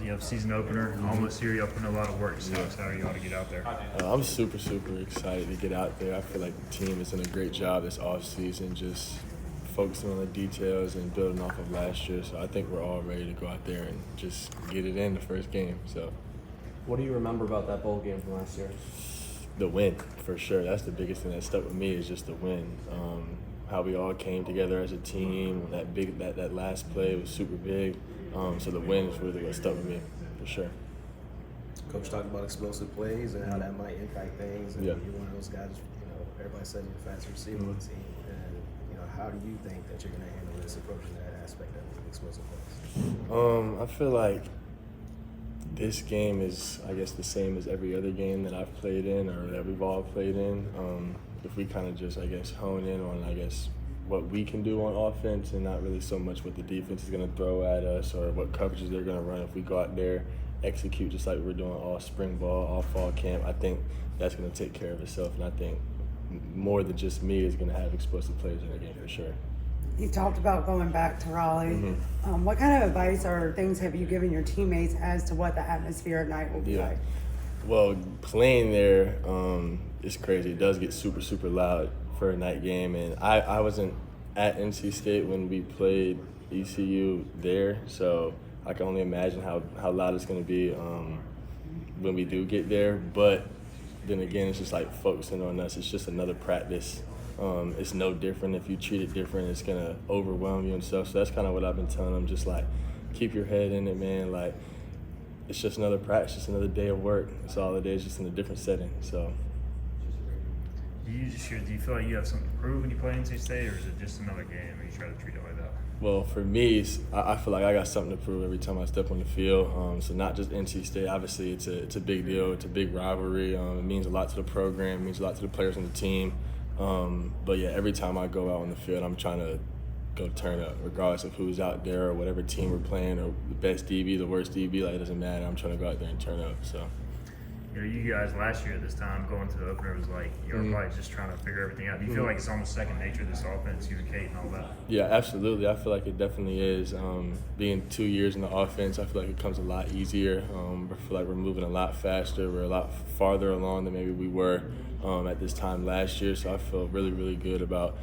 You have season opener, almost here. Y'all putting a lot of work. So how excited are you all to get out there? I'm super, super excited to get out there. I feel like the team is doing a great job this offseason, just focusing on the details and building off of last year. So I think we're all ready to go out there and just get it in the first game. So, what do you remember about that bowl game from last year? the win, for sure. That's the biggest thing that stuck with me is just the win. How we all came together as a team. That last play was super big. So the win is really what stuck with me, for sure. Coach talked about explosive plays and how that might impact things. And Yeah. you're one of those guys, everybody says you're the fastest receiver on the team. And, how do you think that you're going to handle this, approaching that aspect of explosive plays? I feel like this game is, I guess, the same as every other game that I've played in or that we've all played in. If we kind of just, I guess, hone in on, what we can do on offense and not really so much what the defense is going to throw at us or what coverages they're going to run. If we go out there, execute just like we're doing all spring ball, all fall camp, I think that's going to take care of itself. And I think more than just me is going to have explosive players in the game for sure. You talked about going back to Raleigh. What kind of advice or things have you given your teammates as to what the atmosphere at night will be like? Well, playing there is crazy. It does get super, super loud for a night game. And I wasn't at NC State when we played ECU there, so I can only imagine how loud it's going to be when we do get there. But then again, it's just like focusing on us. It's just another practice. It's no different. If you treat it different, it's going to overwhelm you and stuff. So that's kind of what I've been telling them, just like keep your head in it, man. Like it's just another practice, just another day of work. That's all it is, just in a different setting. So. Do you feel like you have something to prove when you play NC State, or is it just another game and you try to treat it like that? Well, for me, I feel like I got something to prove every time I step on the field. So not just NC State. Obviously, it's a big deal. It's a big rivalry. It means a lot to the program. It means a lot to the players on the team. But yeah, every time I go out on the field, I'm trying to go turn up, regardless of who's out there or whatever team we're playing, or the best DB, the worst DB. Like it doesn't matter. I'm trying to go out there and turn up. So. You guys last year at this time going to the opener was like you were probably just trying to figure everything out. Do you feel like it's almost second nature this offense, you and Kate and all that? Yeah, absolutely. I feel like it definitely is. Being 2 years in the offense, I feel like it comes a lot easier. I feel like we're moving a lot faster. We're a lot farther along than maybe we were at this time last year. So I feel really, really good about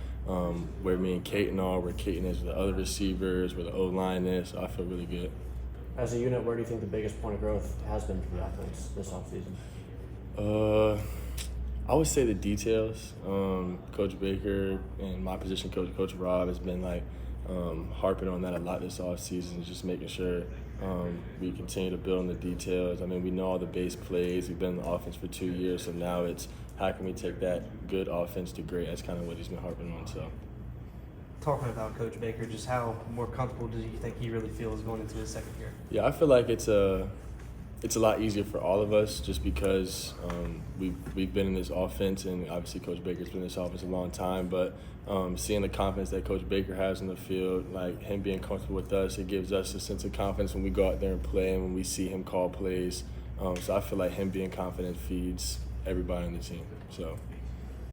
where me and Kaiten are, where Kaiten is with the other receivers, where the O-line is. So I feel really good. As a unit, where do you think the biggest point of growth has been for the offense this offseason? I would say the details. Coach Baker and my position coach, Coach Rob, has been harping on that a lot this offseason, just making sure we continue to build on the details. I mean, we know all the base plays. We've been in the offense for 2 years, so now it's how can we take that good offense to great. That's kind of what he's been harping on. So. Talking about Coach Baker, just how more comfortable do you think he really feels going into his second year? Yeah, I feel like it's a lot easier for all of us just because we've been in this offense, and obviously Coach Baker's been in this offense a long time. But seeing the confidence that Coach Baker has in the field, like him being comfortable with us, it gives us a sense of confidence when we go out there and play and when we see him call plays. So I feel like him being confident feeds everybody on the team. So.